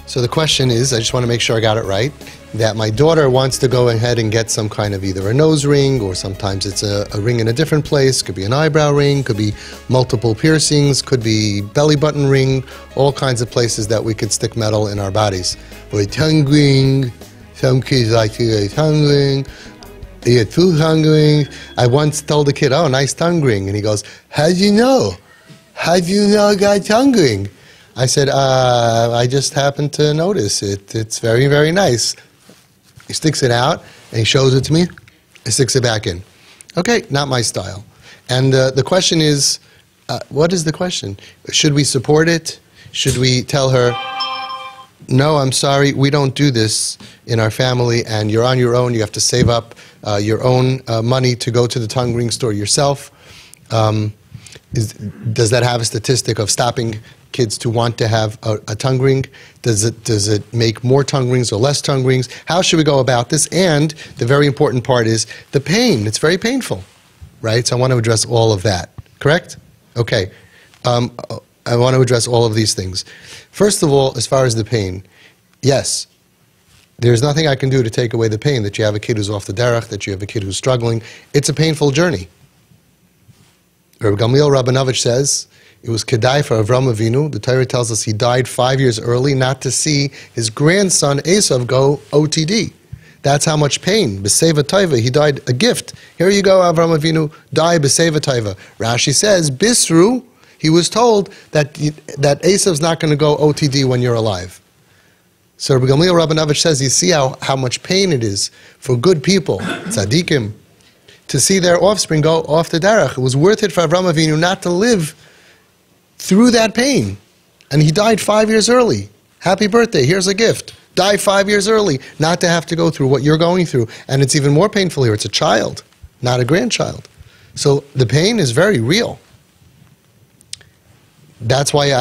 So the question is, I just want to make sure I got it right, that my daughter wants to go ahead and get some kind of either a nose ring, or sometimes it's a ring in a different place, could be an eyebrow ring, could be multiple piercings, could be belly button ring, all kinds of places that we could stick metal in our bodies. Or a tongue ring, some kids like to get a tongue ring, they get two tongue rings. I once told a kid, oh, nice tongue ring, and he goes, how'd you know? How'd you know I got a tongue ring? I said, I just happened to notice it. It's very, very nice. He sticks it out, and he shows it to me. He sticks it back in. Okay, not my style. And the question is, what is the question? Should we support it? Should we tell her, no, I'm sorry, we don't do this in our family, and you're on your own. You have to save up your own money to go to the tongue ring store yourself. Does that have a statistic of stopping kids to want to have a tongue ring? Does it make more tongue rings or less tongue rings? How should we go about this? And the very important part is the pain. It's very painful, right? So I want to address all of that. Correct? Okay. I want to address all of these things. First of all, as far as the pain, yes, there's nothing I can do to take away the pain that you have a kid who's off the derech, that you have a kid who's struggling. It's a painful journey. Rabbi Gamliel Rabinovich says, it was kedai for Avram Avinu. The Torah tells us he died 5 years early not to see his grandson Esav go OTD. That's how much pain. B'seva taiva, he died a gift. Here you go, Avram Avinu, die b'seva taiva. Rashi says, Bisru, he was told that Esav's not going to go OTD when you're alive. So Rabbi Gamliel Rabinovich says, you see how much pain it is for good people, tzaddikim, to see their offspring go off the derech. It was worth it for Avram Avinu not to live through that pain. And he died 5 years early. Happy birthday, here's a gift. Die 5 years early, not to have to go through what you're going through. And it's even more painful here. It's a child, not a grandchild. So the pain is very real. That's why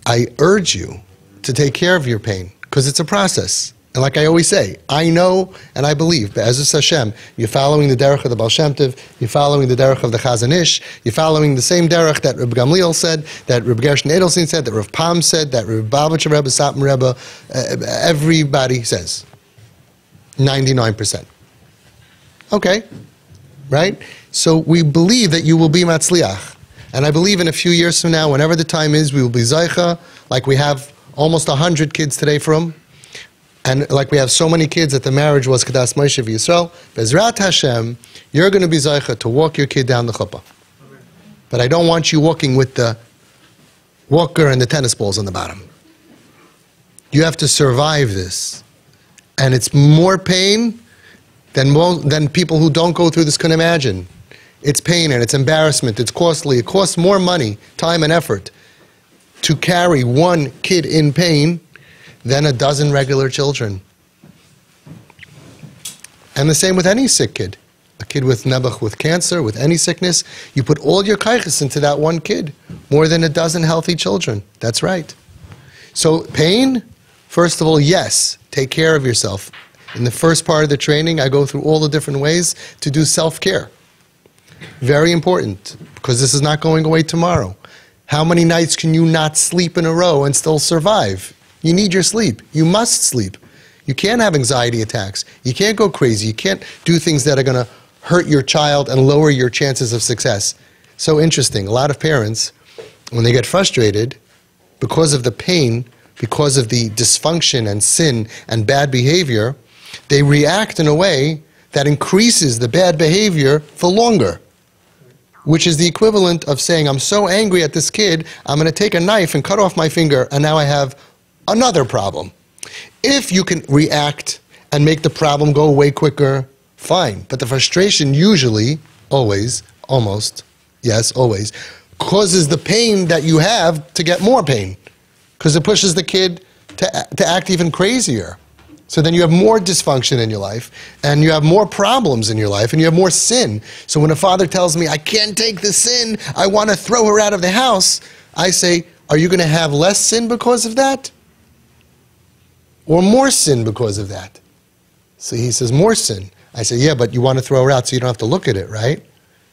I urge you to take care of your pain, because it's a process. And like I always say, I know and I believe, Be'ezus Hashem, you're following the derech of the Baal Shem Tov, you're following the derech of the Chazon Ish, you're following the same derech that Rabbi Gamliel said, that Rabbi Gershon Edelstein said, that Rav Pam said, that Rabbi Babich Rebbe, Satmar Rebbe, everybody says. 99%. Okay, right? So we believe that you will be Matzliach. And I believe in a few years from now, whenever the time is, we will be Zaycha, like we have almost 100 kids today from. And like we have so many kids that the marriage was Kedas Moshe v'Yisrael, Bezrat Hashem, you're going to be Zaycha to walk your kid down the chuppah. But I don't want you walking with the walker and the tennis balls on the bottom. You have to survive this. And it's more pain than people who don't go through this can imagine. It's pain and it's embarrassment, it's costly, it costs more money, time and effort to carry one kid in pain than a dozen regular children. And the same with any sick kid. A kid with nebuch, with cancer, with any sickness, you put all your kaiches into that one kid, more than a dozen healthy children. That's right. So pain, first of all, yes, take care of yourself. In the first part of the training, I go through all the different ways to do self-care. Very important, because this is not going away tomorrow. How many nights can you not sleep in a row and still survive? You need your sleep. You must sleep. You can't have anxiety attacks. You can't go crazy. You can't do things that are going to hurt your child and lower your chances of success. So interesting. A lot of parents, when they get frustrated because of the pain, because of the dysfunction and sin and bad behavior, they react in a way that increases the bad behavior for longer, which is the equivalent of saying, I'm so angry at this kid, I'm going to take a knife and cut off my finger, and now I have another problem. If you can react and make the problem go away quicker, fine. But the frustration usually, always, almost, yes, always, causes the pain that you have to get more pain, because it pushes the kid to act even crazier. So then you have more dysfunction in your life, and you have more problems in your life, and you have more sin. So when a father tells me, I can't take the sin, I want to throw her out of the house, I say, are you going to have less sin because of that? Or more sin because of that? So he says, more sin. I say, yeah, but you want to throw her out so you don't have to look at it, right?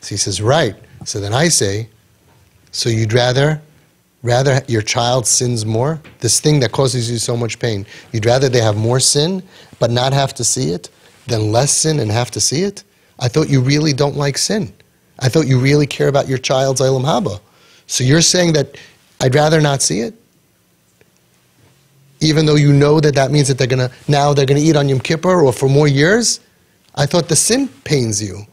So he says, right. So then I say, so you'd rather Rather your child sins more, this thing that causes you so much pain, you'd rather they have more sin but not have to see it than less sin and have to see it? I thought you really don't like sin. I thought you really care about your child's Olam Haba. So you're saying that I'd rather not see it? Even though you know that that means that they're going to eat on Yom Kippur or for more years? I thought the sin pains you.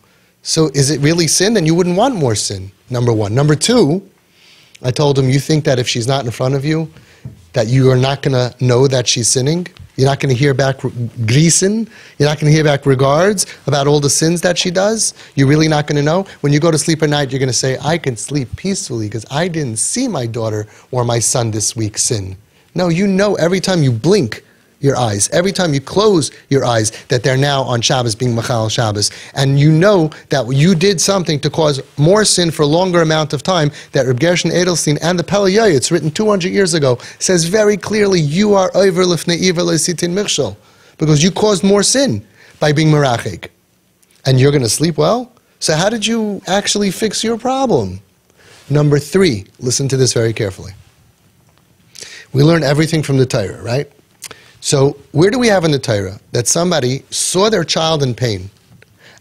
So is it really sin? Then you wouldn't want more sin, number one. Number two, I told him, you think that if she's not in front of you, that you are not going to know that she's sinning? You're not going to hear back grisen? You're not going to hear back regards about all the sins that she does? You're really not going to know? When you go to sleep at night, you're going to say, I can sleep peacefully because I didn't see my daughter or my son this week sin. No, you know every time you blink your eyes, every time you close your eyes, that they're now on Shabbos being Machal Shabbos. And you know that you did something to cause more sin for a longer amount of time, that Reb Gershon Edelstein and the Pele Yoetz, it's written 200 years ago, says very clearly, you are over lifnei iver leisitin michshol, because you caused more sin by being merachik. And you're going to sleep well? So how did you actually fix your problem? Number three, listen to this very carefully. We learn everything from the Torah, right? So where do we have in the Torah that somebody saw their child in pain,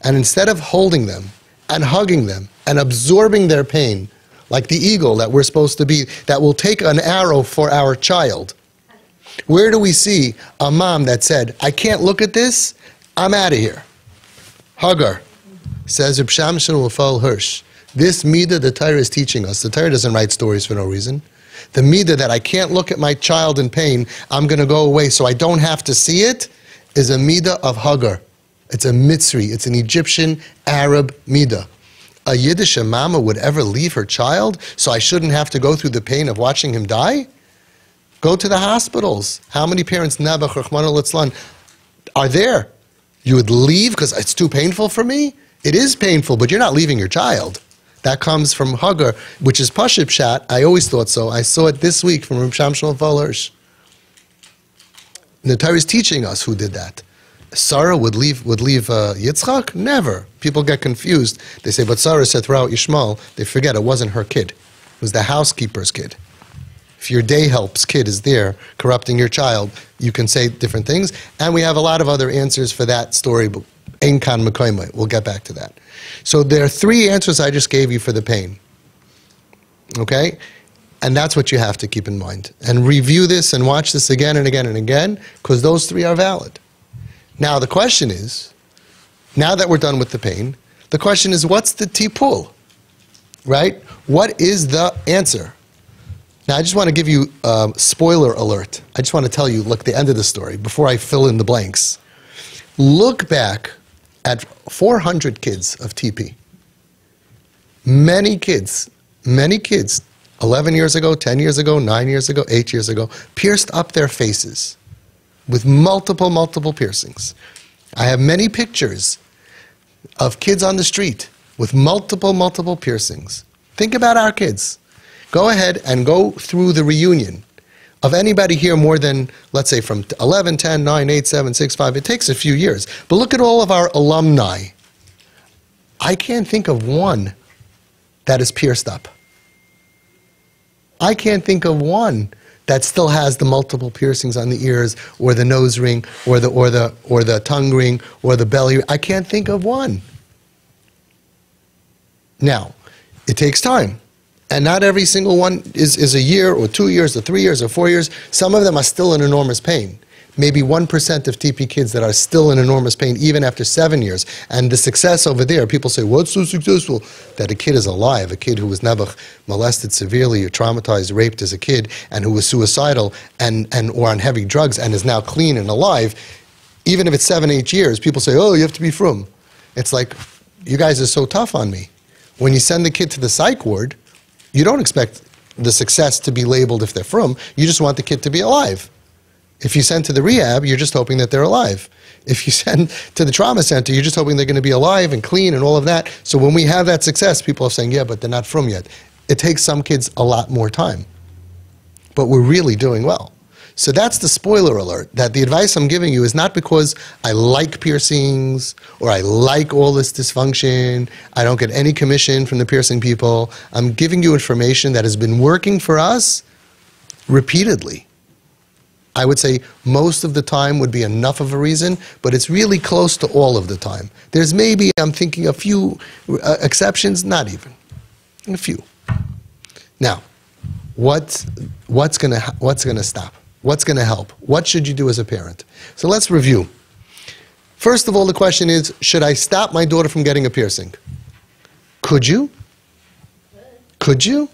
and instead of holding them and hugging them and absorbing their pain, like the eagle that we're supposed to be, that will take an arrow for our child, where do we see a mom that said, I can't look at this, I'm out of here? Hagar, says Reb Shamshon Raphael Hirsch, this midah the Torah is teaching us. The Torah doesn't write stories for no reason. The midah that I can't look at my child in pain, I'm going to go away so I don't have to see it, is a midah of Hagar. It's a Mitzri. It's an Egyptian Arab midah. A Yiddish mama would ever leave her child so I shouldn't have to go through the pain of watching him die? Go to the hospitals. How many parents, Nebuch, Rachmana litzlan, are there? You would leave because it's too painful for me? It is painful, but you're not leaving your child. That comes from Hagar, which is Pashut Pshat. I always thought so. I saw it this week from Reb Shamshon Raphael Hirsch. The Torah is teaching us who did that. Sarah would leave Yitzchak? Never. People get confused. They say, but Sarah said throughout Yishmael. They forget it wasn't her kid. It was the housekeeper's kid. If your day help's kid is there corrupting your child, you can say different things. And we have a lot of other answers for that story, but Ein kan mekoymai. We'll get back to that. So there are three answers I just gave you for the pain. Okay? And that's what you have to keep in mind. And review this and watch this again and again and again, because those three are valid. Now the question is, now that we're done with the pain, the question is, what's the tipul? Right? What is the answer? Now I just want to give you a spoiler alert. I just want to tell you, look, the end of the story, before I fill in the blanks. Look back at 400 kids of TP. Many kids, 11 years ago, 10 years ago, 9 years ago, 8 years ago, pierced up their faces with multiple piercings. I have many pictures of kids on the street with multiple piercings. Think about our kids. Go ahead and go through the reunion of anybody here more than, let's say, from 11, 10, 9, 8, 7, 6, 5. It takes a few years. But look at all of our alumni. I can't think of one that is pierced up. I can't think of one that still has the multiple piercings on the ears, or the nose ring, or the tongue ring, or the belly ring. I can't think of one. Now, it takes time. And not every single one is a year, or 2 years, or 3 years, or 4 years. Some of them are still in enormous pain. Maybe 1% of TP kids that are still in enormous pain even after 7 years. And the success over there, people say, what's so successful? That a kid is alive, a kid who was nebuch, molested severely, or traumatized, raped as a kid, and who was suicidal or on heavy drugs and is now clean and alive. Even if it's 7, 8 years, people say, oh, you have to be frum. It's like, you guys are so tough on me. When you send the kid to the psych ward, you don't expect the success to be labeled if they're frum. You just want the kid to be alive. If you send to the rehab, you're just hoping that they're alive. If you send to the trauma center, you're just hoping they're going to be alive and clean and all of that. So when we have that success, people are saying, yeah, but they're not frum yet. It takes some kids a lot more time. But we're really doing well. So that's the spoiler alert, that the advice I'm giving you is not because I like piercings or I like all this dysfunction, I don't get any commission from the piercing people. I'm giving you information that has been working for us repeatedly. I would say most of the time would be enough of a reason, but it's really close to all of the time. There's maybe, I'm thinking, a few exceptions, not even, a few. Now, what's going to stop? What's going to help? What should you do as a parent? So let's review. First of all, the question is, should I stop my daughter from getting a piercing? Could you? Could you?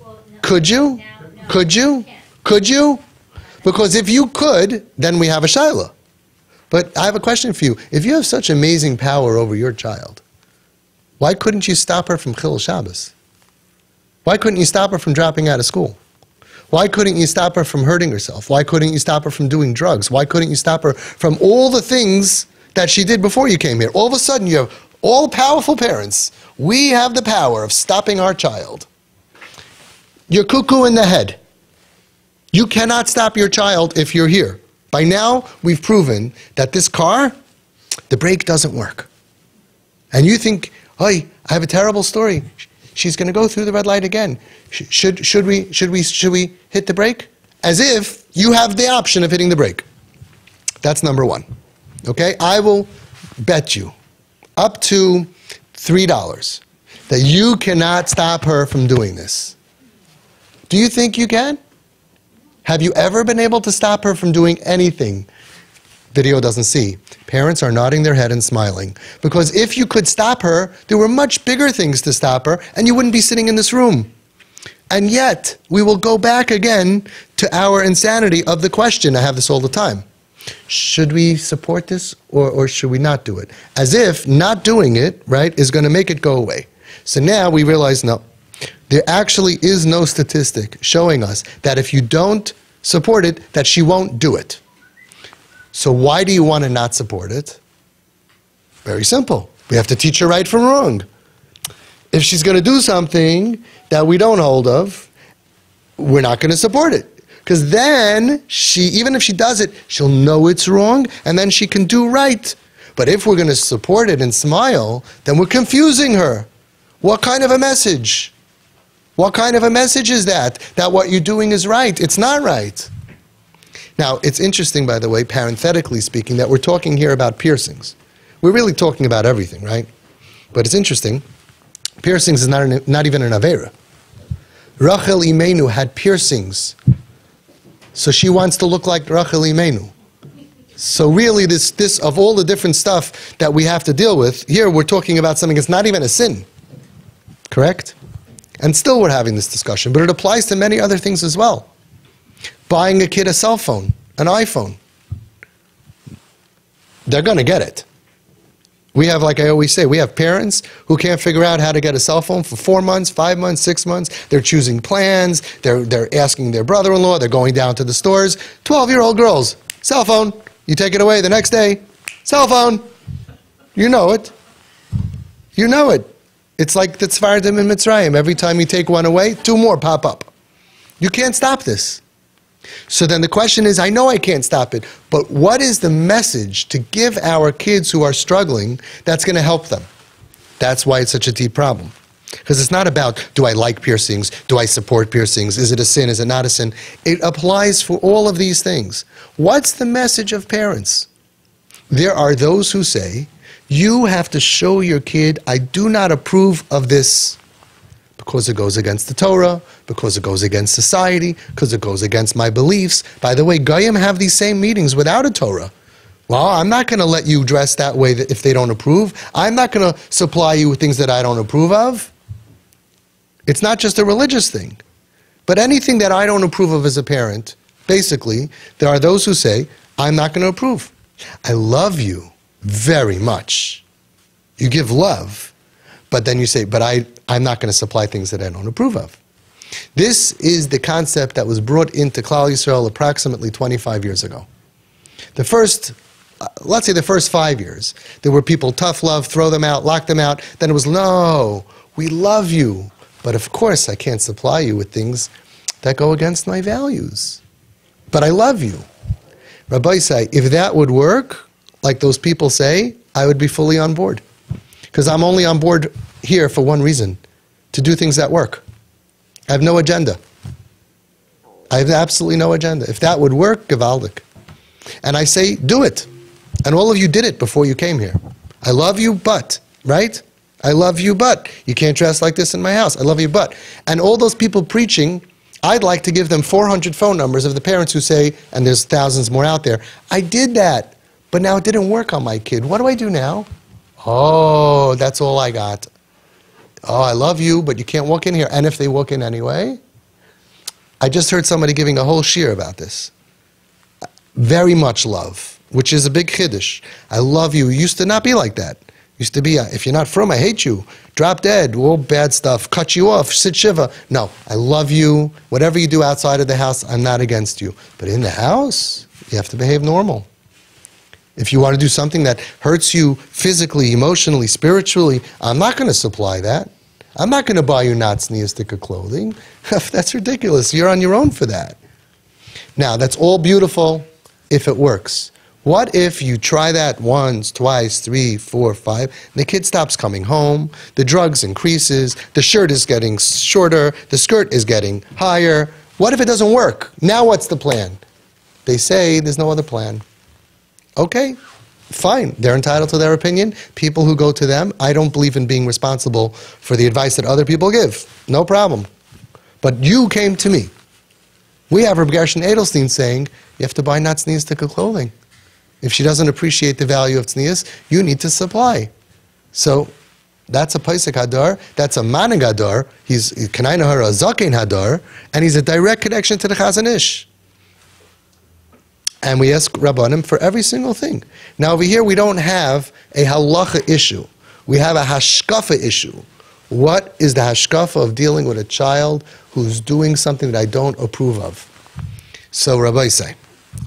Well, no. Could you? No. Could you? Could you? Because if you could, then we have a shaila. But I have a question for you. If you have such amazing power over your child, why couldn't you stop her from Chilul Shabbos? Why couldn't you stop her from dropping out of school? Why couldn't you stop her from hurting herself? Why couldn't you stop her from doing drugs? Why couldn't you stop her from all the things that she did before you came here? All of a sudden, you have all-powerful parents. We have the power of stopping our child. You're cuckoo in the head. You cannot stop your child if you're here. By now, we've proven that this car, the brake doesn't work. And you think, "Hey, I have a terrible story. She's going to go through the red light again. Should we hit the brake?" As if you have the option of hitting the brake. That's number one. Okay? I will bet you up to $3 that you cannot stop her from doing this. Do you think you can? Have you ever been able to stop her from doing anything? Video doesn't see. Parents are nodding their head and smiling. Because if you could stop her, there were much bigger things to stop her, and you wouldn't be sitting in this room. And yet, we will go back again to our insanity of the question. I have this all the time. Should we support this, or should we not do it? As if not doing it, right, is going to make it go away. So now we realize, no. There actually is no statistic showing us that if you don't support it, that she won't do it. So why do you want to not support it? Very simple. We have to teach her right from wrong. If she's going to do something that we don't hold of, we're not going to support it. Because then, even if she does it, she'll know it's wrong, and then she can do right. But if we're going to support it and smile, then we're confusing her. What kind of a message? What kind of a message is that? That what you're doing is right. It's not right. Now, it's interesting, by the way, parenthetically speaking, that we're talking here about piercings. We're really talking about everything, right? But it's interesting. Piercings is not even an Aveira. Rachel Imenu had piercings. So she wants to look like Rachel Imenu. So really, this of all the different stuff that we have to deal with, here we're talking about something that's not even a sin. Correct? And still we're having this discussion, but it applies to many other things as well. Buying a kid a cell phone, an iPhone. They're going to get it. We have, like I always say, we have parents who can't figure out how to get a cell phone for 4 months, 5 months, 6 months. They're choosing plans. They're asking their brother-in-law. They're going down to the stores. 12-year-old girls, cell phone. You take it away the next day. Cell phone. You know it. You know it. It's like the Tzfardim in Mitzrayim. Every time you take one away, 2 more pop up. You can't stop this. So then the question is, I know I can't stop it, but what is the message to give our kids who are struggling that's going to help them? That's why it's such a deep problem. Because it's not about, do I like piercings? Do I support piercings? Is it a sin? Is it not a sin? It applies for all of these things. What's the message of parents? There are those who say, you have to show your kid, I do not approve of this because it goes against the Torah, because it goes against society, because it goes against my beliefs. By the way, Goyim have these same meetings without a Torah. Well, I'm not going to let you dress that way if they don't approve. I'm not going to supply you with things that I don't approve of. It's not just a religious thing. But anything that I don't approve of as a parent, basically, there are those who say, I'm not going to approve. I love you very much. You give love, but then you say, but I'm not going to supply things that I don't approve of. This is the concept that was brought into Klal Yisrael approximately 25 years ago. Let's say the first 5 years, there were people, tough love, throw them out, lock them out. Then it was, no, we love you. But of course, I can't supply you with things that go against my values. but I love you. Rabbi say, if that would work, like those people say, I would be fully on board. Because I'm only on board here for one reason, to do things that work. I have no agenda. I have absolutely no agenda. If that would work, gewaldig. And I say, do it. And all of you did it before you came here. I love you, but, right? I love you, but. You can't dress like this in my house. I love you, but. And all those people preaching, I'd like to give them 400 phone numbers of the parents who say, and there's thousands more out there, I did that, but now it didn't work on my kid. What do I do now? Oh, that's all I got. Oh, I love you, but you can't walk in here. And if they walk in anyway? I just heard somebody giving a whole shiur about this. Very much love, which is a big chiddush. I love you. It used to not be like that. Used to be, if you're not from, I hate you. Drop dead, all bad stuff, cut you off, sit shiva. No, I love you. Whatever you do outside of the house, I'm not against you. But in the house, you have to behave normal. If you want to do something that hurts you physically, emotionally, spiritually, I'm not going to supply that. I'm not going to buy you not sneastic clothing. That's ridiculous. You're on your own for that. Now, that's all beautiful if it works. What if you try that once, twice, 3, 4, 5, and the kid stops coming home, the drugs increases, the shirt is getting shorter, the skirt is getting higher. What if it doesn't work? Now what's the plan? They say there's no other plan. Okay, fine. They're entitled to their opinion. People who go to them, I don't believe in being responsible for the advice that other people give. No problem. But you came to me. We have Reb Gershon Edelstein saying, you have to buy not sneezed clothing. If she doesn't appreciate the value of tznius, you need to supply. So that's a Paisik Hadar, that's a Manig Hadar, he's Kanai Nahara, a Zakein Hadar, and he's a direct connection to the Chazon Ish. And we ask Rabbanim for every single thing. Now over here we don't have a halacha issue. We have a hashkafa issue. What is the hashkafa of dealing with a child who's doing something that I don't approve of? So Rabbi say,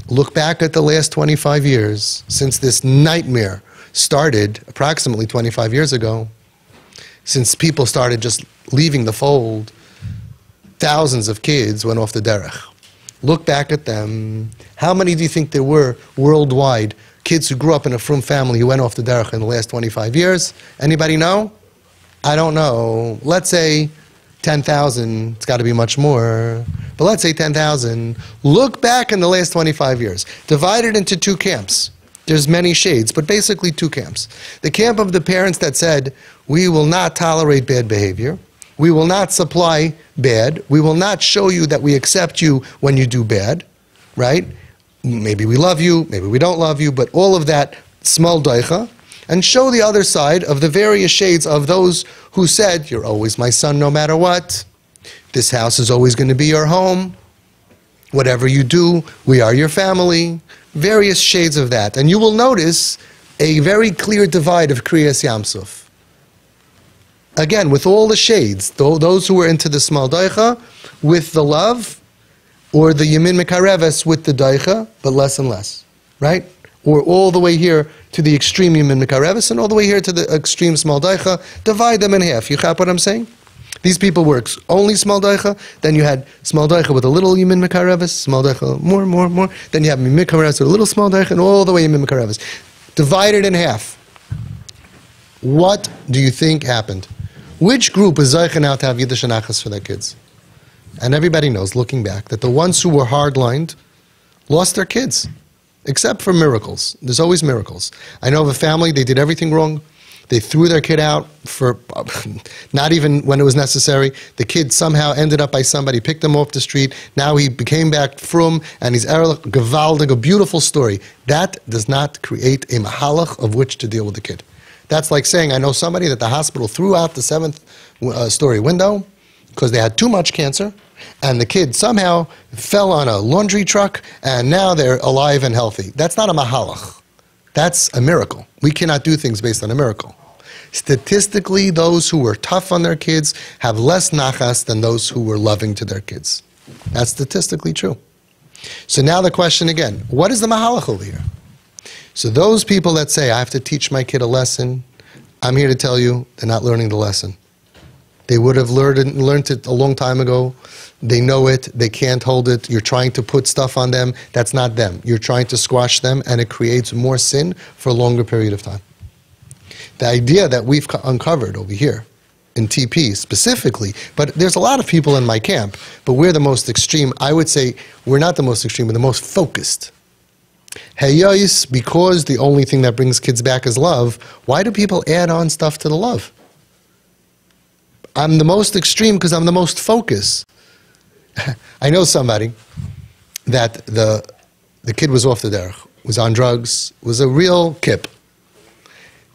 look back at the last 25 years since this nightmare started approximately 25 years ago, since people started just leaving the fold, thousands of kids went off the derech. Look back at them. How many do you think there were worldwide, kids who grew up in a frum family who went off the derech in the last 25 years? Anybody know? I don't know. Let's say 10,000. It's got to be much more. But let's say 10,000. Look back in the last 25 years. Divided into two camps. There's many shades, but basically two camps. The camp of the parents that said, we will not tolerate bad behavior. We will not supply bad. We will not show you that we accept you when you do bad, right? Maybe we love you, maybe we don't love you, but all of that small doicha. And show the other side of the various shades of those who said, you're always my son no matter what. This house is always going to be your home. Whatever you do, we are your family. Various shades of that. And you will notice a very clear divide of Kriyas Yamsuf. Again, with all the shades, those who were into the small doicha, with the love, or the Yamin Mekareves with the doicha, but less and less, right? Or all the way here to the extreme Yamin Mekareves, and all the way here to the extreme small doicha, divide them in half. You got what I'm saying? These people were only small doicha, then you had small doicha with a little Yamin Mekareves, small doicha more, then you have Yamin Mekareves with a little small doicha, and all the way Yamin Mekareves. Divided in half. What do you think happened? Which group is Zeichen now to have Yiddish and Achas for their kids? And everybody knows, looking back, that the ones who were hard-lined lost their kids, except for miracles. There's always miracles. I know of a family, they did everything wrong. They threw their kid out for not even when it was necessary. The kid somehow ended up by somebody, picked him off the street. Now he became back from, and he's erlich, gewaldig, a beautiful story. That does not create a mahalach of which to deal with the kid. That's like saying, I know somebody that the hospital threw out the 7th story window because they had too much cancer, and the kid somehow fell on a laundry truck, and now they're alive and healthy. That's not a mahalach. That's a miracle. We cannot do things based on a miracle. Statistically, those who were tough on their kids have less nachas than those who were loving to their kids. That's statistically true. So now the question again, what is the mahalach over here? So those people that say, I have to teach my kid a lesson, I'm here to tell you, they're not learning the lesson. They would have learned it a long time ago. They know it. They can't hold it. You're trying to put stuff on them. That's not them. You're trying to squash them, and it creates more sin for a longer period of time. The idea that we've uncovered over here in TP specifically, but there's a lot of people in my camp, but we're the most extreme. I would say we're not the most extreme, but the most focused. Heyos, because the only thing that brings kids back is love, why do people add on stuff to the love? I'm the most extreme because I'm the most focused. I know somebody that the kid was off the derech, was on drugs, was a real kip.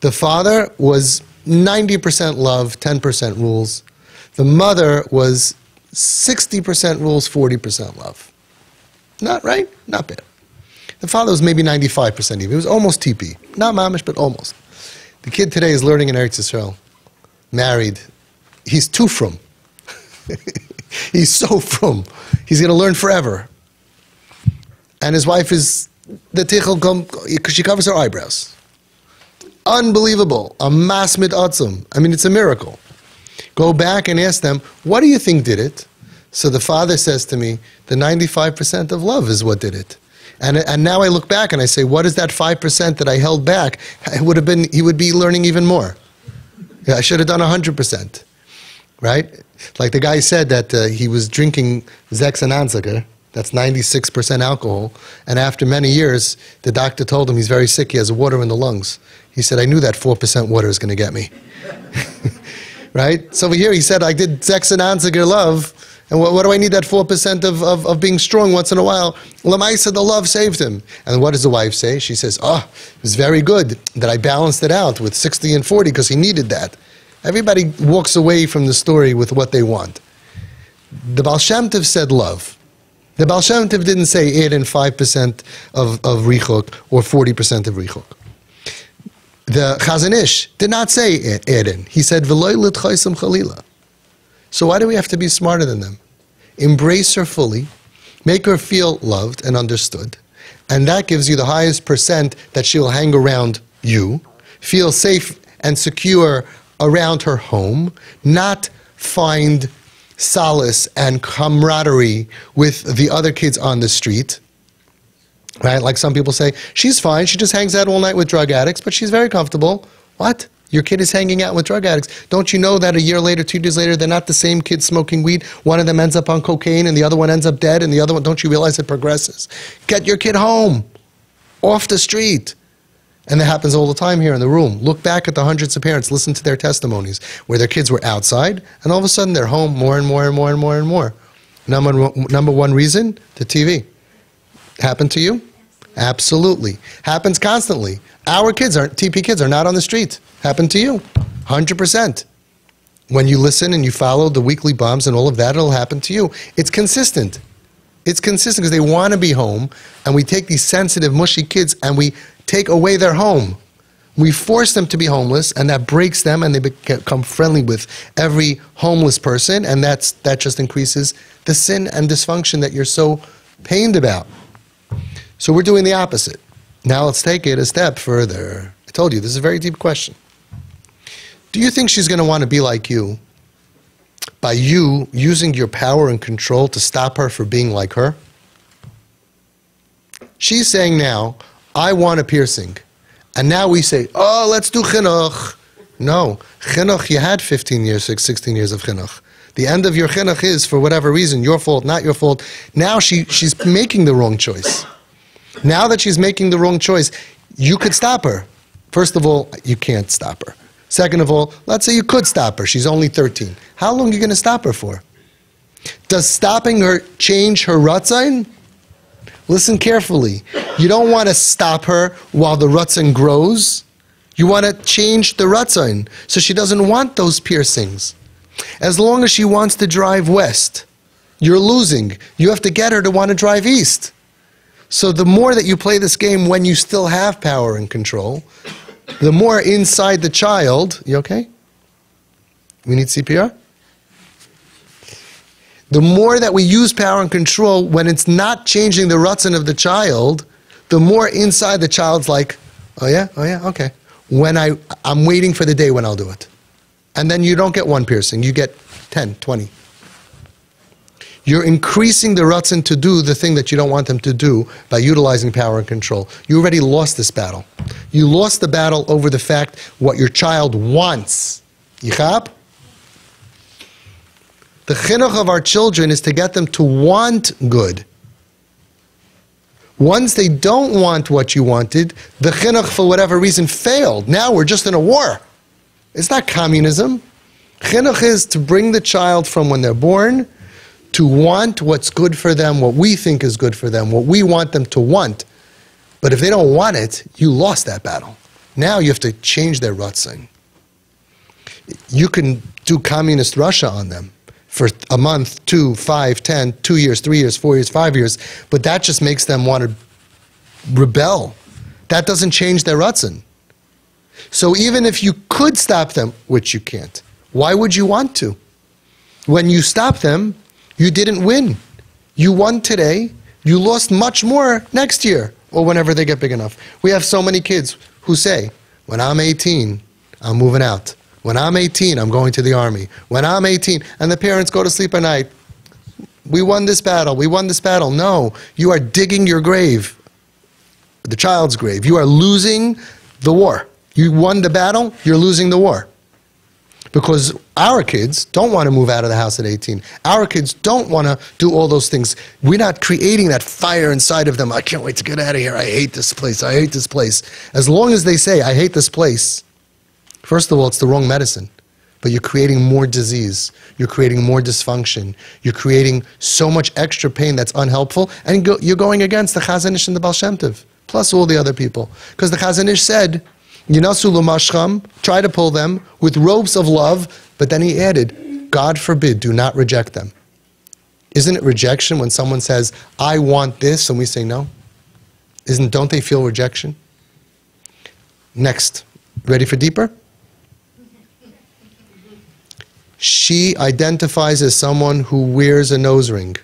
The father was 90% love, 10% rules. The mother was 60% rules, 40% love. Not right? Not bad. The father was maybe 95% even. It was almost TP. Not mamish, but almost. The kid today is learning in Eretz Yisrael. Married. He's too frum. He's so frum. He's going to learn forever. And his wife is the tichel because she covers her eyebrows. Unbelievable. A masmid atzum. I mean, it's a miracle. Go back and ask them, what do you think did it? So the father says to me, the 95% of love is what did it. And now I look back and I say, what is that 5% that I held back? It would have been, he would be learning even more. I should have done 100%. Right? Like the guy said that he was drinking Zex and Anzager, that's 96% alcohol, and after many years, the doctor told him he's very sick, he has water in the lungs. He said, I knew that 4% water is going to get me. Right? So over here he said, I did Zex and Anzager love, and what do I need that 4% of being strong once in a while? Lamaisa, the love saved him. And what does the wife say? She says, oh, it was very good that I balanced it out with 60 and 40 because he needed that. Everybody walks away from the story with what they want. The Baal Shem Tov said love. The Baal Shem Tov didn't say add in 5% of Richok or 40% of Richok. The Chazon Ish did not say add in. He said, V'loi l'tchaisam chalila. So why do we have to be smarter than them? Embrace her fully, make her feel loved and understood, and that gives you the highest percent that she'll hang around you, feel safe and secure around her home, not find solace and camaraderie with the other kids on the street. Right? Like some people say, she's fine, she just hangs out all night with drug addicts, but she's very comfortable. What? Your kid is hanging out with drug addicts. Don't you know that a year later, 2 years later, they're not the same kids smoking weed? One of them ends up on cocaine and the other one ends up dead and the other one, don't you realize it progresses? Get your kid home, off the street. And that happens all the time here in the room. Look back at the hundreds of parents, listen to their testimonies, where their kids were outside, and all of a sudden they're home more and more and more and more and more. Number one reason, the TV. Happened to you? Absolutely. Happens constantly. Our kids aren't, TP kids are not on the street. Happened to you. 100%. When you listen and you follow the weekly bombs and all of that, it'll happen to you. It's consistent. It's consistent because they want to be home, and we take these sensitive, mushy kids and we take away their home. We force them to be homeless, and that breaks them, and they become friendly with every homeless person, and that just increases the sin and dysfunction that you're so pained about. So we're doing the opposite. Now let's take it a step further. I told you, this is a very deep question. Do you think she's going to want to be like you by you using your power and control to stop her from being like her? She's saying now, I want a piercing. And now we say, oh, let's do chinuch. No, chinuch, you had 15 years, 16 years of chinuch. The end of your chinuch is, for whatever reason, your fault, not your fault. Now she's making the wrong choice. Now that she's making the wrong choice, you could stop her. First of all, you can't stop her. Second of all, let's say you could stop her. She's only 13. How long are you going to stop her for? Does stopping her change her ratzon? Listen carefully. You don't want to stop her while the ratzon grows. You want to change the ratzon so she doesn't want those piercings. As long as she wants to drive west, you're losing. You have to get her to want to drive east. So the more that you play this game when you still have power and control, the more inside the child, you okay? We need CPR? The more that we use power and control when it's not changing the ratzon of the child, the more inside the child's like, oh yeah, okay. I'm waiting for the day when I'll do it. And then you don't get one piercing, you get 10, 20. You're increasing the ratzon to do the thing that you don't want them to do by utilizing power and control. You already lost this battle. You lost the battle over the fact what your child wants. Yichab? The chinuch of our children is to get them to want good. Once they don't want what you wanted, the chinuch, for whatever reason, failed. Now we're just in a war. It's not communism. Chinuch is to bring the child from when they're born to want what's good for them, what we think is good for them, what we want them to want. But if they don't want it, you lost that battle. Now you have to change their ratzon. You can do communist Russia on them for a month, 2, 5, 10, 2 years, 3 years, 4 years, 5 years, but that just makes them want to rebel. That doesn't change their ratzon. So even if you could stop them, which you can't, why would you want to? When you stop them, you didn't win. You won today, you lost much more next year, or whenever they get big enough. We have so many kids who say, when I'm 18, I'm moving out. When I'm 18, I'm going to the army. When I'm 18, and the parents go to sleep at night. We won this battle, we won this battle. No, you are digging your grave, the child's grave. You are losing the war. You won the battle, you're losing the war. Because our kids don't want to move out of the house at 18. Our kids don't want to do all those things. We're not creating that fire inside of them. I can't wait to get out of here. I hate this place. I hate this place. As long as they say, I hate this place, first of all, it's the wrong medicine. But you're creating more disease. You're creating more dysfunction. You're creating so much extra pain that's unhelpful. And you're going against the Chazon Ish and the Baal Shem Tov, plus all the other people. Because the Chazon Ish said, Yinasu l'mashcham, try to pull them with ropes of love, but then he added, God forbid, do not reject them. Isn't it rejection when someone says, I want this, and we say no? Don't they feel rejection? Next. Ready for deeper? She identifies as someone who wears a nose ring.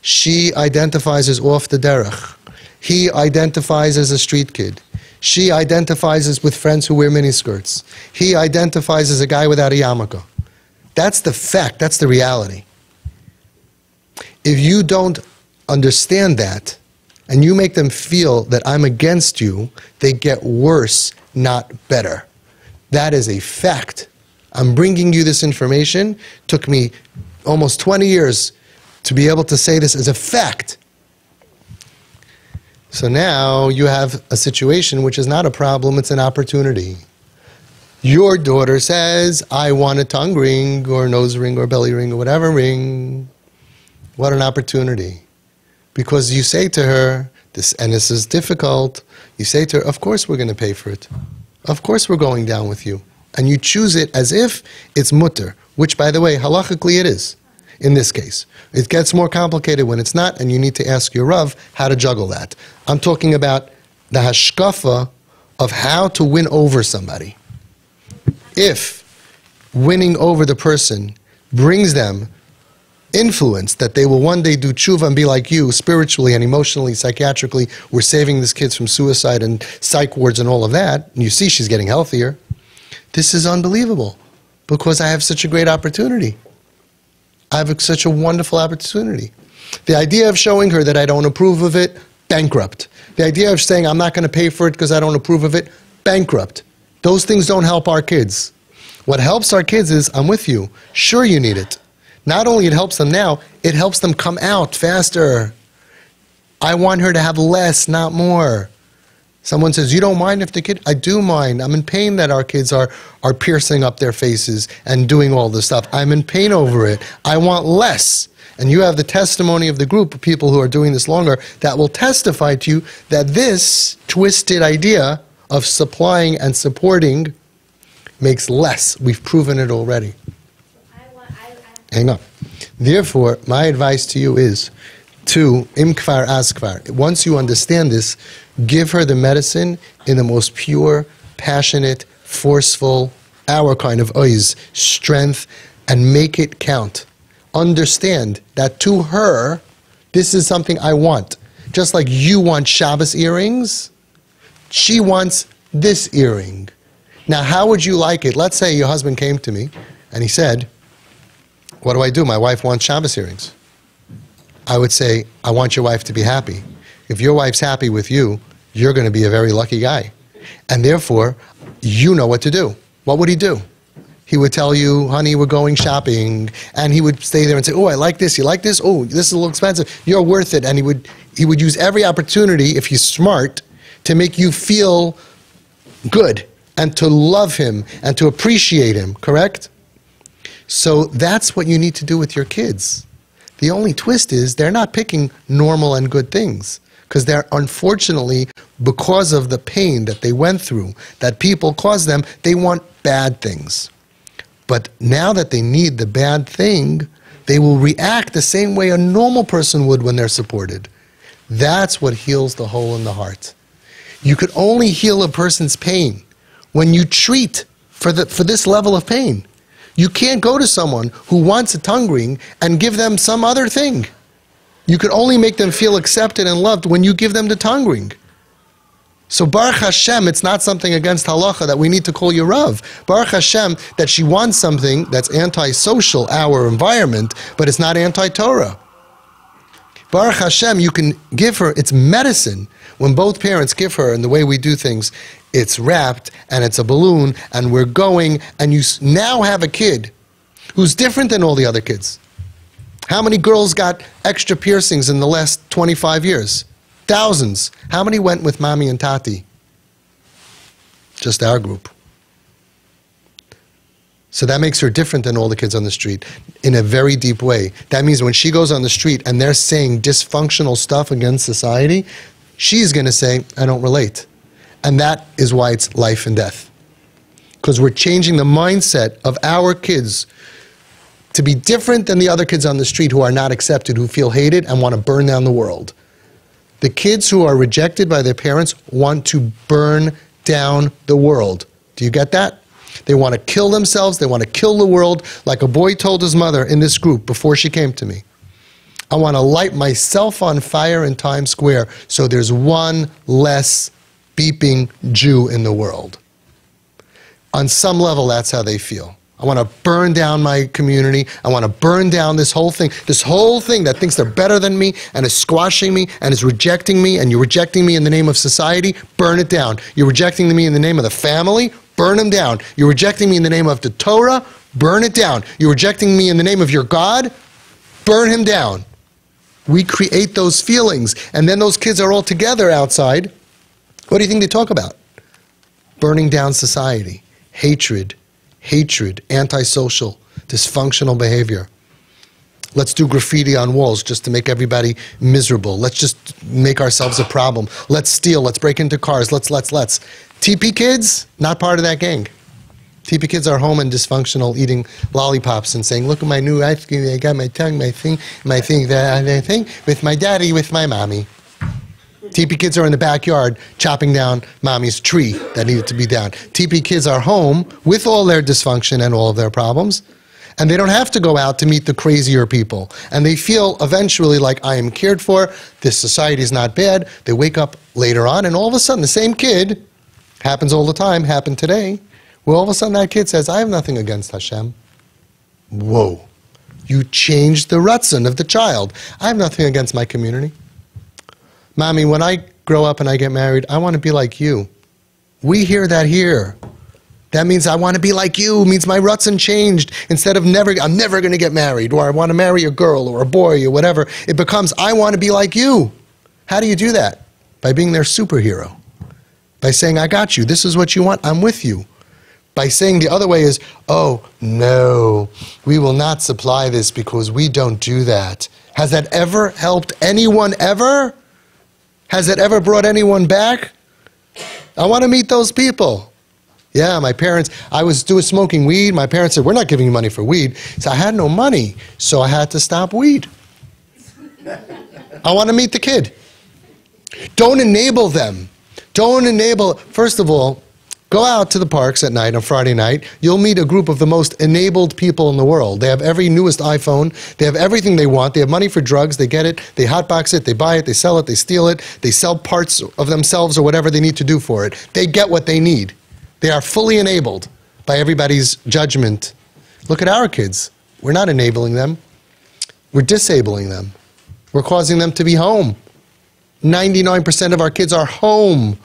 She identifies as off the derech. He identifies as a street kid. She identifies as with friends who wear miniskirts. He identifies as a guy without a yarmulke. That's the fact. That's the reality. If you don't understand that, and you make them feel that I'm against you, they get worse, not better. That is a fact. I'm bringing you this information. Took me almost 20 years to be able to say this as a fact. So now you have a situation which is not a problem, it's an opportunity. Your daughter says, I want a tongue ring or nose ring or belly ring or whatever ring. What an opportunity. Because you say to her, this is difficult, you say to her, of course we're going to pay for it. Of course we're going down with you. And you choose it as if it's mutter, which by the way, halachically it is. In this case. It gets more complicated when it's not, and you need to ask your Rav how to juggle that. I'm talking about the hashkafa of how to win over somebody. If winning over the person brings them influence that they will one day do tshuva and be like you, spiritually and emotionally, psychiatrically, we're saving these kids from suicide and psych wards and all of that, and you see she's getting healthier, this is unbelievable, because I have such a great opportunity. I have such a wonderful opportunity. The idea of showing her that I don't approve of it, bankrupt. The idea of saying I'm not going to pay for it because I don't approve of it, bankrupt. Those things don't help our kids. What helps our kids is, I'm with you. Sure you need it. Not only it helps them now, it helps them come out faster. I want her to have less, not more. Someone says, you don't mind if the kid... I do mind. I'm in pain that our kids are piercing up their faces and doing all this stuff. I'm in pain over it. I want less. And you have the testimony of the group of people who are doing this longer that will testify to you that this twisted idea of supplying and supporting makes less. We've proven it already. Hang on. Therefore, my advice to you is to imkvar askvar. Once you understand this, give her the medicine in the most pure, passionate, forceful, our kind of oiz, strength, and make it count. Understand that to her, this is something I want. Just like you want Shabbos earrings, she wants this earring. Now, how would you like it? Let's say your husband came to me and he said, what do I do? My wife wants Shabbos hearings. I would say, I want your wife to be happy. If your wife's happy with you, you're going to be a very lucky guy. And therefore, you know what to do. What would he do? He would tell you, honey, we're going shopping. And he would stay there and say, oh, I like this. You like this? Oh, this is a little expensive. You're worth it. And he would use every opportunity, if he's smart, to make you feel good and to love him and to appreciate him, correct? So that's what you need to do with your kids. The only twist is they're not picking normal and good things, because they're, unfortunately, because of the pain that they went through, that people caused them, they want bad things. But now that they need the bad thing, they will react the same way a normal person would when they're supported. That's what heals the hole in the heart. You could only heal a person's pain when you treat for this level of pain. You can't go to someone who wants a tongue ring and give them some other thing. You could only make them feel accepted and loved when you give them the tongue ring. So Baruch Hashem, it's not something against halacha that we need to call your Rav. Baruch Hashem, that she wants something that's anti-social, our environment, but it's not anti-Torah. Baruch Hashem, you can give her, it's medicine. When both parents give her, and the way we do things, it's wrapped, and it's a balloon, and we're going, and you now have a kid who's different than all the other kids. How many girls got extra piercings in the last 25 years? Thousands. How many went with mommy and tati? Just our group. So that makes her different than all the kids on the street in a very deep way. That means when she goes on the street and they're saying dysfunctional stuff against society, she's going to say, I don't relate. And that is why it's life and death. Because we're changing the mindset of our kids to be different than the other kids on the street who are not accepted, who feel hated and want to burn down the world. The kids who are rejected by their parents want to burn down the world. Do you get that? They want to kill themselves. They want to kill the world, like a boy told his mother in this group before she came to me. I want to light myself on fire in Times Square so there's one less beeping Jew in the world. On some level, that's how they feel. I want to burn down my community. I want to burn down this whole thing that thinks they're better than me and is squashing me and is rejecting me, and you're rejecting me in the name of society, burn it down. You're rejecting me in the name of the family, burn them down. You're rejecting me in the name of the Torah, burn it down. You're rejecting me in the name of your God, burn him down. We create those feelings, and then those kids are all together outside. What do you think they talk about? Burning down society, hatred, antisocial, dysfunctional behavior. Let's do graffiti on walls just to make everybody miserable. Let's just make ourselves a problem. Let's steal. Let's break into cars. Let's. TP kids, not part of that gang. TP kids are home and dysfunctional, eating lollipops and saying, look at my new ice cream. I got my tongue, my thing, with my daddy, with my mommy. TP kids are in the backyard chopping down mommy's tree that needed to be down. TP kids are home with all their dysfunction and all of their problems, and they don't have to go out to meet the crazier people. And they feel eventually like, I am cared for, this society is not bad. They wake up later on, and all of a sudden, the same kid, happens all the time, happened today, where all of a sudden that kid says, I have nothing against Hashem. Whoa. You changed the ratzon of the child. I have nothing against my community. Mommy, when I grow up and I get married, I want to be like you. We hear that here. That means I want to be like you. It means my ratzon changed. Instead of I'm never going to get married, or I want to marry a girl or a boy or whatever, it becomes I want to be like you. How do you do that? By being their superhero. By saying, I got you. This is what you want. I'm with you. By saying the other way is, oh, no, we will not supply this because we don't do that. Has that ever helped anyone ever? Has it ever brought anyone back? I want to meet those people. Yeah, my parents, I was smoking weed. My parents said, we're not giving you money for weed. So I had no money, so I had to stop weed. I want to meet the kid. Don't enable them. Don't enable, first of all, go out to the parks at night on Friday night. You'll meet a group of the most enabled people in the world. They have every newest iPhone. They have everything they want. They have money for drugs. They get it. They hotbox it. They buy it. They sell it. They steal it. They sell parts of themselves or whatever they need to do for it. They get what they need. They are fully enabled by everybody's judgment. Look at our kids. We're not enabling them. We're disabling them. We're causing them to be home. 99% of our kids are home.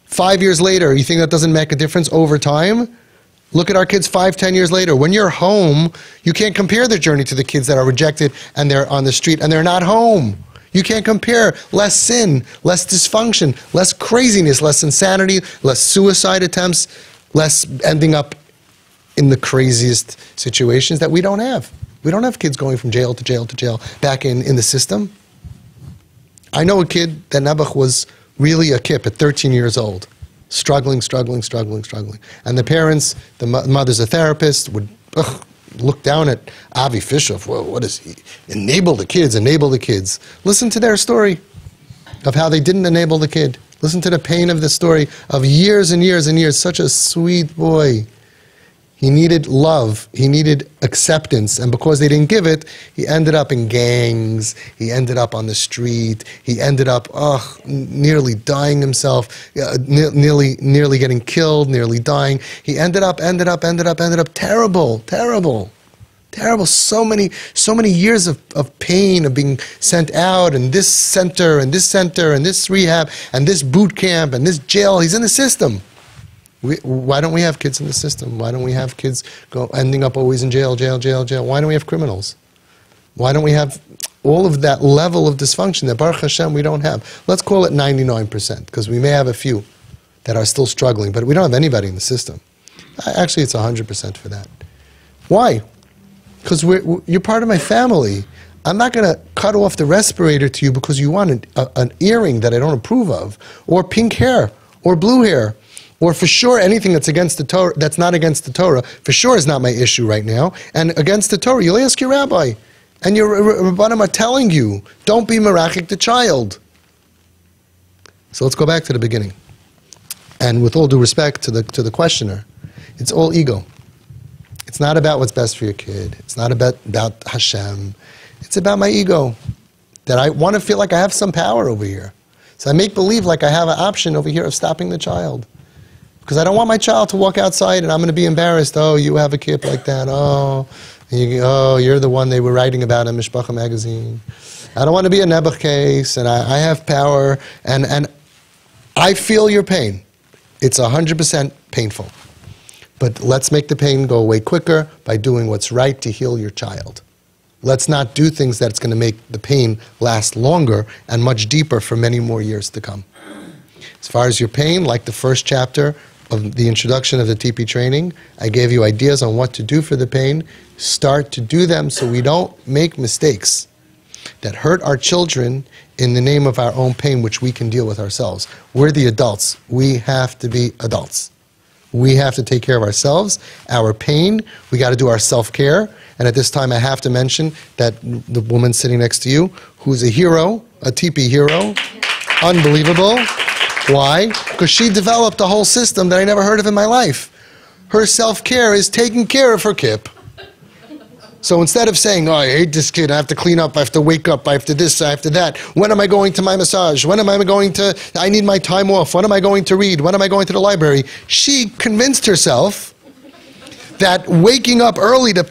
5 years later, you think that doesn't make a difference over time? Look at our kids 5, 10 years later. When you're home, you can't compare the journey to the kids that are rejected and they're on the street and they're not home. You can't compare. Less sin, less dysfunction, less craziness, less insanity, less suicide attempts, less ending up in the craziest situations that we don't have. We don't have kids going from jail to jail to jail back in the system. I know a kid that Nebuch was really a kip at 13 years old. Struggling. And the parents, the mother's a therapist, would look down at Avi Fisher. Well, what is he? Enable the kids. Listen to their story of how they didn't enable the kid. Listen to the pain of the story of years and years and years. Such a sweet boy. He needed love. He needed acceptance. And because they didn't give it, he ended up in gangs. He ended up on the street. He ended up, nearly dying himself, nearly getting killed, nearly dying. He ended up terrible. So many years of pain, of being sent out, and this center, and this rehab, and this boot camp, and this jail. He's in the system. Why don't we have kids in the system? Why don't we have kids ending up always in jail? Why don't we have criminals? Why don't we have all of that level of dysfunction that Baruch Hashem we don't have? Let's call it 99%, because we may have a few that are still struggling, but we don't have anybody in the system. Actually, it's 100% for that. Why? Because you're part of my family. I'm not going to cut off the respirator to you because you want an earring that I don't approve of, or pink hair, or blue hair. Or for sure, anything that's against the Torah, that's not against the Torah, for sure is not my issue right now. And against the Torah, you'll ask your rabbi. And your rabbanim are telling you, don't be merachik the child. So let's go back to the beginning. And with all due respect to the questioner, it's all ego. It's not about what's best for your kid. It's not about Hashem. It's about my ego. That I want to feel like I have some power over here. So I make believe like I have an option over here of stopping the child. Because I don't want my child to walk outside and I'm going to be embarrassed. Oh, you have a kid like that. Oh, you're the one they were writing about in Mishpacha magazine. I don't want to be a Nebuch case, and I have power, and I feel your pain. It's 100% painful. But let's make the pain go away quicker by doing what's right to heal your child. Let's not do things that's going to make the pain last longer and much deeper for many more years to come. As far as your pain, like the first chapter of the introduction of the TP training, I gave you ideas on what to do for the pain. Start to do them so we don't make mistakes that hurt our children in the name of our own pain, which we can deal with ourselves. We're the adults. We have to be adults. We have to take care of ourselves, our pain. We got to do our self-care. And at this time, I have to mention that the woman sitting next to you, who's a hero, a TP hero, unbelievable. Why? Because she developed a whole system that I never heard of in my life. Her self-care is taking care of her kip. So instead of saying, oh, I hate this kid, I have to clean up, I have to wake up, I have to this, I have to that. When am I going to my massage? When am I going to, I need my time off. When am I going to read? When am I going to the library? She convinced herself that waking up early to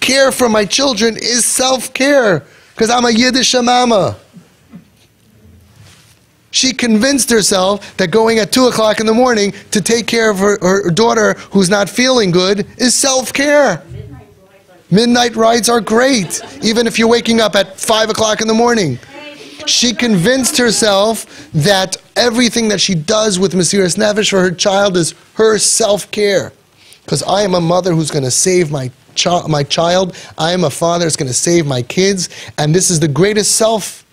care for my children is self-care. Because I'm a Yiddish mama. She convinced herself that going at 2 o'clock in the morning to take care of her daughter who's not feeling good is self-care. Midnight rides are great, even if you're waking up at 5 o'clock in the morning. She convinced herself that everything that she does with Mesiras Nefesh for her child is her self-care. Because I am a mother who's going to save my child. I am a father who's going to save my kids. And this is the greatest self.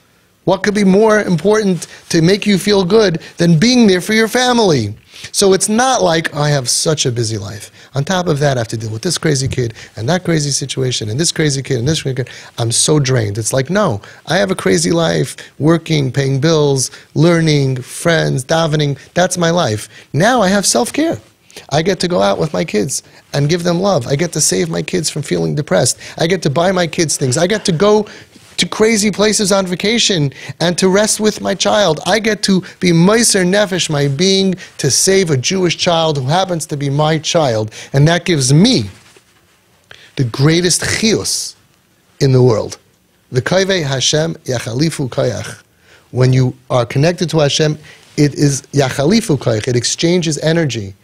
What could be more important to make you feel good than being there for your family? So it's not like, I have such a busy life. On top of that, I have to deal with this crazy kid, and that crazy situation, and this crazy kid, and this crazy kid. I'm so drained. It's like, no, I have a crazy life, working, paying bills, learning, friends, davening. That's my life. Now I have self-care. I get to go out with my kids and give them love. I get to save my kids from feeling depressed. I get to buy my kids things. I get to go to crazy places on vacation and to rest with my child. I get to be Meiser Nefesh, my being, to save a Jewish child who happens to be my child. And that gives me the greatest chiyus in the world. V'koivei Hashem yachalifu koyach. When you are connected to Hashem, it is yachalifu koyach. It exchanges energy.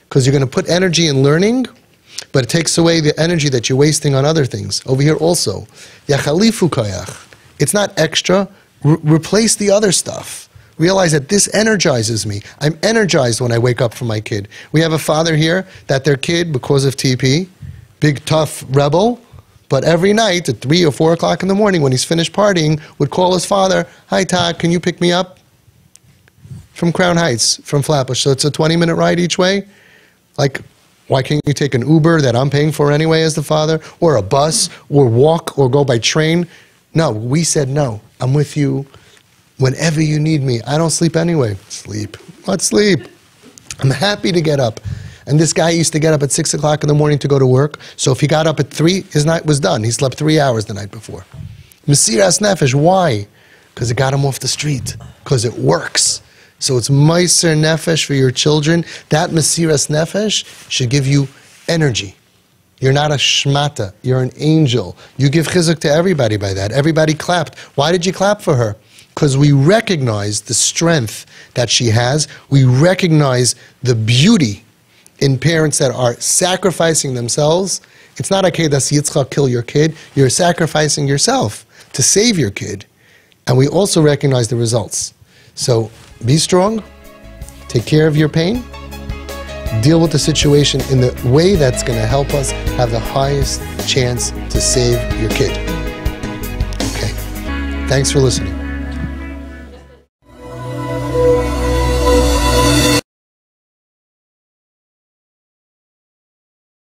Because you're going to put energy in learning, but it takes away the energy that you're wasting on other things. Over here also, yachalifu koyach. It's not extra. Replace the other stuff. Realize that this energizes me. I'm energized when I wake up for my kid. We have a father here that their kid, because of TP, big tough rebel, but every night at 3 or 4 o'clock in the morning when he's finished partying, would call his father, "Hi Todd, can you pick me up from Crown Heights, from Flatbush?" So it's a 20-minute ride each way. Like, why can't you take an Uber that I'm paying for anyway as the father, or a bus, or walk, or go by train? No, we said no. I'm with you whenever you need me. I don't sleep anyway. Sleep. What sleep? I'm happy to get up. And this guy used to get up at 6 o'clock in the morning to go to work. So if he got up at 3, his night was done. He slept 3 hours the night before. Mesiras Nefesh. Why? Because it got him off the street. Because it works. So it's Meiser Nefesh for your children. That Mesiras Nefesh should give you energy. You're not a shmata. You're an angel. You give chizuk to everybody by that. Everybody clapped. Why did you clap for her? Because we recognize the strength that she has. We recognize the beauty in parents that are sacrificing themselves. It's not okay, that's Yitzchak, kill your kid. You're sacrificing yourself to save your kid. And we also recognize the results. So be strong, take care of your pain, deal with the situation in the way that's going to help us have the highest chance to save your kid. Okay. Thanks for listening.